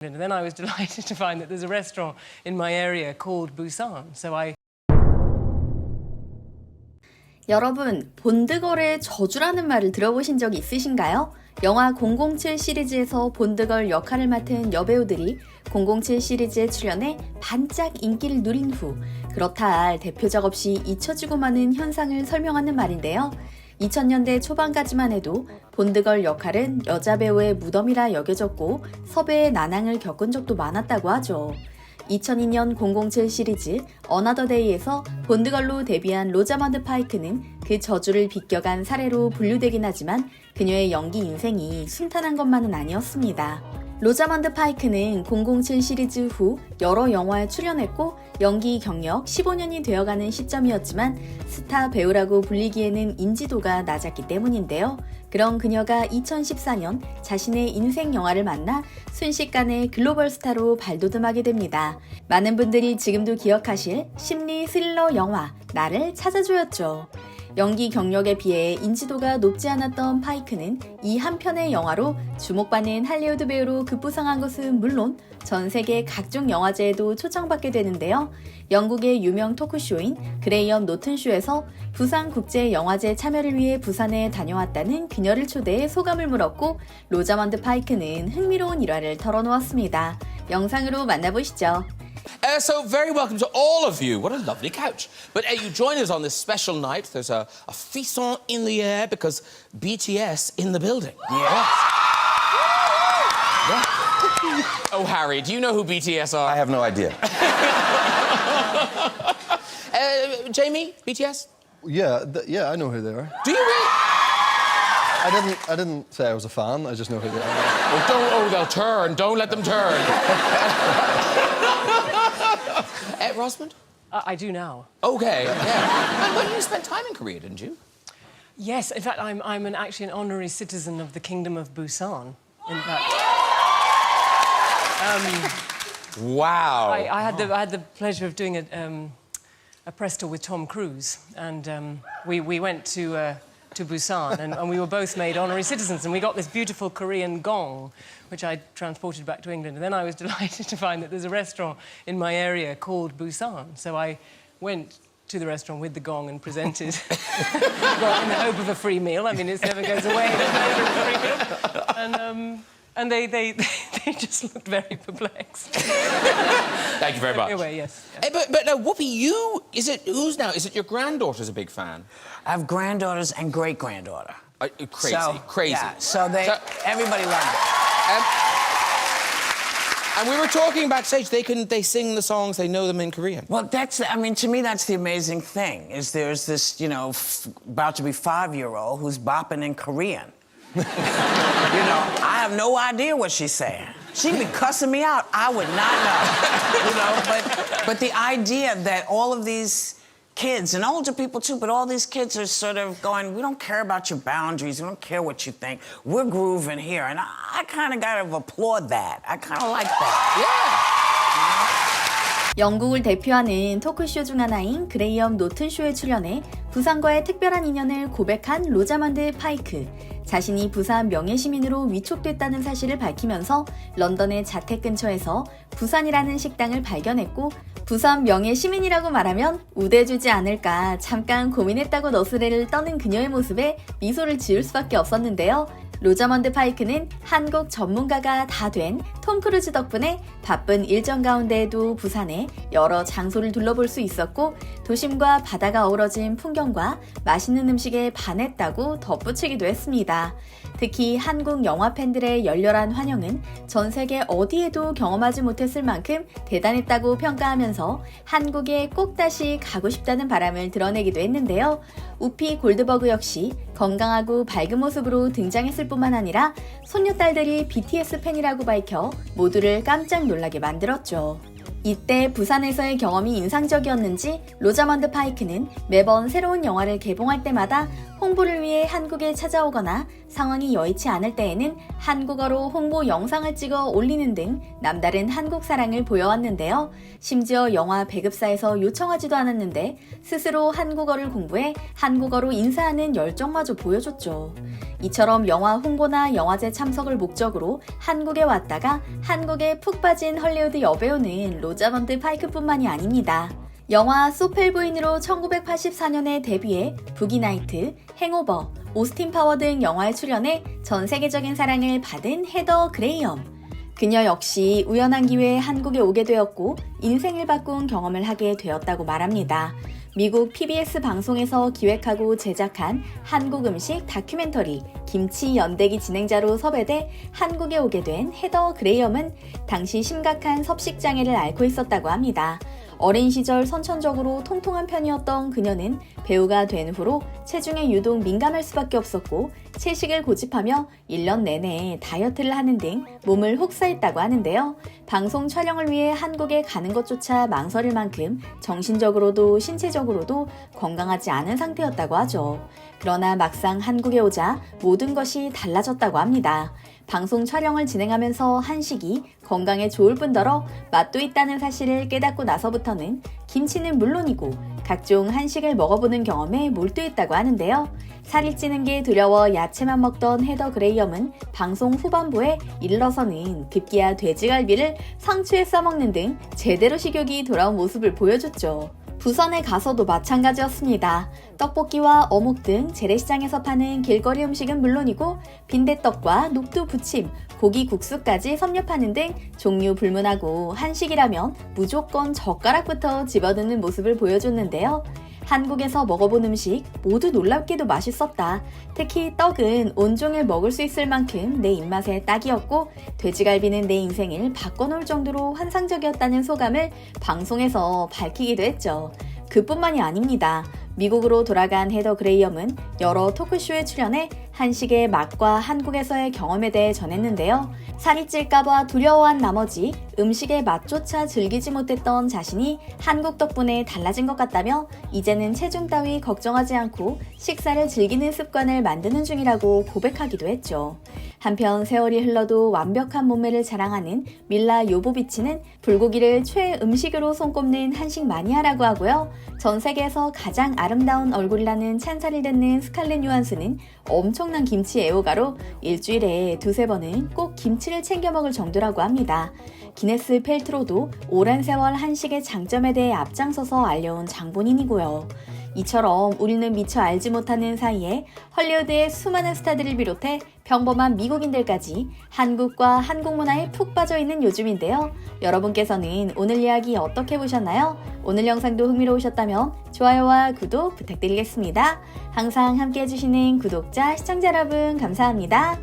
And then I was delighted to find that there's a restaurant in my area called Busan. So I 여러분, 본드걸의 저주라는 말을 들어보신 적 있으신가요? 영화 007 시리즈에서 본드걸 역할을 맡은 여배우들이 007 시리즈에 출연해 반짝 인기를 누린 후 그렇다 할 대표작 없이 잊혀지고 마는 현상을 설명하는 말인데요. 2000년대 초반까지만 해도 본드걸 역할은 여자 배우의 무덤이라 여겨졌고 섭외의 난항을 겪은 적도 많았다고 하죠. 2002년 007 시리즈 어나더 데이에서 본드걸로 데뷔한 로자먼드 파이크는 그 저주를 비껴간 사례로 분류되긴 하지만 그녀의 연기 인생이 순탄한 것만은 아니었습니다. 로자먼드 파이크는 007 시리즈 후 여러 영화에 출연했고 연기 경력 15년이 되어가는 시점이었지만 스타 배우라고 불리기에는 인지도가 낮았기 때문인데요. 그런 그녀가 2014년 자신의 인생 영화를 만나 순식간에 글로벌 스타로 발돋움하게 됩니다. 많은 분들이 지금도 기억하실 심리 스릴러 영화 나를 찾아줘였죠. 연기 경력에 비해 인지도가 높지 않았던 파이크는 이 한 편의 영화로 주목받는 할리우드 배우로 급부상한 것은 물론 전 세계 각종 영화제에도 초청받게 되는데요. 영국의 유명 토크쇼인 그레이엄 노튼쇼에서 부산국제영화제 참여를 위해 부산에 다녀왔다는 그녀를 초대해 소감을 물었고 로자먼드 파이크는 흥미로운 일화를 털어놓았습니다. 영상으로 만나보시죠. So very welcome to all of you. What a lovely couch. But you join us on this special night. There's a frisson in the air because BTS in the building. Yeah. Oh, Harry, do you know who BTS are? I have no idea. Jamie, BTS? Yeah, I know who they are. Do you really? I didn't say I was a fan. I just know who they are. They'll turn. Don't let them turn. Rosamund? I do now. Okay, yeah. But you spent time in Korea, didn't you? Yes, in fact, I'm actually an honorary citizen of the Kingdom of Busan. In fact, Wow. I had the pleasure of doing a press tour with Tom Cruise, and we went to Busan, and we were both made honorary citizens, and we got this beautiful Korean gong, which I transported back to England. And then I was delighted to find that there's a restaurant in my area called Busan. So I went to the restaurant with the gong and presented, well, in the hope of a free meal. I mean, it never goes away. And they just looked very perplexed. Thank you very much. Anyway, yes. But now, Whoopi, is it your granddaughter's a big fan? I have granddaughters and great-granddaughter. Crazy, So, crazy. Yeah, so everybody loves it. And we were talking backstage, they sing the songs, they know them in Korean. Well, to me, that's the amazing thing, is there's this, about to be 5-year-old who's bopping in Korean. I have no idea what she's saying. She'd be cussing me out. I would not know. But the idea that all of these kids, and older people too, but all these kids are sort of going, we don't care about your boundaries, we don't care what you think, we're grooving here. And I kind of gotta applaud that. I kind of like that. 영국을 대표하는 토크쇼 중 하나인 그레이엄 노튼쇼에 출연해 부산과의 특별한 인연을 고백한 로자먼드 파이크. 자신이 부산 명예시민으로 위촉됐다는 사실을 밝히면서 런던의 자택 근처에서 부산이라는 식당을 발견했고 부산 명예시민이라고 말하면 우대해주지 않을까 잠깐 고민했다고 너스레를 떠는 그녀의 모습에 미소를 지을 수밖에 없었는데요. 로자먼드 파이크는 한국 전문가가 다 된 톰 크루즈 덕분에 바쁜 일정 가운데에도 부산에 여러 장소를 둘러볼 수 있었고 도심과 바다가 어우러진 풍경과 맛있는 음식에 반했다고 덧붙이기도 했습니다. 특히 한국 영화 팬들의 열렬한 환영은 전 세계 어디에도 경험하지 못했을 만큼 대단했다고 평가하면서 한국에 꼭 다시 가고 싶다는 바람을 드러내기도 했는데요. 우피 골드버그 역시 건강하고 밝은 모습으로 등장했을 뿐만 아니라 손녀딸들이 BTS 팬이라고 밝혀 모두를 깜짝 놀라게 만들었죠. 이때 부산에서의 경험이 인상적이었는지 로자먼드 파이크는 매번 새로운 영화를 개봉할 때마다 홍보를 위해 한국에 찾아오거나 상황이 여의치 않을 때에는 한국어로 홍보 영상을 찍어 올리는 등 남다른 한국 사랑을 보여왔는데요. 심지어 영화 배급사에서 요청하지도 않았는데 스스로 한국어를 공부해 한국어로 인사하는 열정마저 보여줬죠. 이처럼 영화 홍보나 영화제 참석을 목적으로 한국에 왔다가 한국에 푹 빠진 헐리우드 여배우는 로자먼드 파이크뿐만이 아닙니다. 영화 소펠 부인으로 1984년에 데뷔해 부기나이트, 행오버, 오스틴 파워 등 영화에 출연해 전 세계적인 사랑을 받은 헤더 그레이엄. 그녀 역시 우연한 기회에 한국에 오게 되었고 인생을 바꾼 경험을 하게 되었다고 말합니다. 미국 PBS 방송에서 기획하고 제작한 한국 음식 다큐멘터리 김치 연대기 진행자로 섭외돼 한국에 오게 된 헤더 그레이엄은 당시 심각한 섭식장애를 앓고 있었다고 합니다. 어린 시절 선천적으로 통통한 편이었던 그녀는 배우가 된 후로 체중에 유독 민감할 수밖에 없었고 채식을 고집하며 1년 내내 다이어트를 하는 등 몸을 혹사했다고 하는데요. 방송 촬영을 위해 한국에 가는 것조차 망설일 만큼 정신적으로도 신체적으로도 건강하지 않은 상태였다고 하죠. 그러나 막상 한국에 오자 모든 것이 달라졌다고 합니다. 방송 촬영을 진행하면서 한식이 건강에 좋을 뿐더러 맛도 있다는 사실을 깨닫고 나서부터는 김치는 물론이고 각종 한식을 먹어보는 경험에 몰두했다고 하는데요. 살이 찌는 게 두려워 야채만 먹던 헤더 그레이엄은 방송 후반부에 일러서는 급기야 돼지갈비를 상추에 싸먹는 등 제대로 식욕이 돌아온 모습을 보여줬죠. 부산에 가서도 마찬가지였습니다. 떡볶이와 어묵 등 재래시장에서 파는 길거리 음식은 물론이고 빈대떡과 녹두 부침, 고기 국수까지 섭렵하는 등 종류 불문하고 한식이라면 무조건 젓가락부터 집어드는 모습을 보여줬는데요. 한국에서 먹어본 음식 모두 놀랍게도 맛있었다. 특히 떡은 온종일 먹을 수 있을 만큼 내 입맛에 딱이었고 돼지갈비는 내 인생을 바꿔놓을 정도로 환상적이었다는 소감을 방송에서 밝히기도 했죠. 그뿐만이 아닙니다. 미국으로 돌아간 헤더 그레이엄은 여러 토크쇼에 출연해 한식의 맛과 한국에서의 경험에 대해 전했는데요. 살이 찔까봐 두려워한 나머지 음식의 맛조차 즐기지 못했던 자신이 한국 덕분에 달라진 것 같다며 이제는 체중 따위 걱정하지 않고 식사를 즐기는 습관을 만드는 중이라고 고백하기도 했죠. 한편 세월이 흘러도 완벽한 몸매를 자랑하는 밀라 요보비치는 불고기를 최애 음식으로 손꼽는 한식 마니아라고 하고요. 전 세계에서 가장 아름다운 얼굴이라는 찬사를 듣는 스칼렛 요한슨은 엄청난 김치 애호가로 일주일에 2-3번은 꼭 김치를 챙겨 먹을 정도라고 합니다. 기네스 펠트로도 오랜 세월 한식의 장점에 대해 앞장서서 알려온 장본인이고요. 이처럼 우리는 미처 알지 못하는 사이에 헐리우드의 수많은 스타들을 비롯해 평범한 미국인들까지 한국과 한국 문화에 푹 빠져있는 요즘인데요. 여러분께서는 오늘 이야기 어떻게 보셨나요? 오늘 영상도 흥미로우셨다면 좋아요와 구독 부탁드리겠습니다. 항상 함께 해주시는 구독자, 시청자 여러분 감사합니다.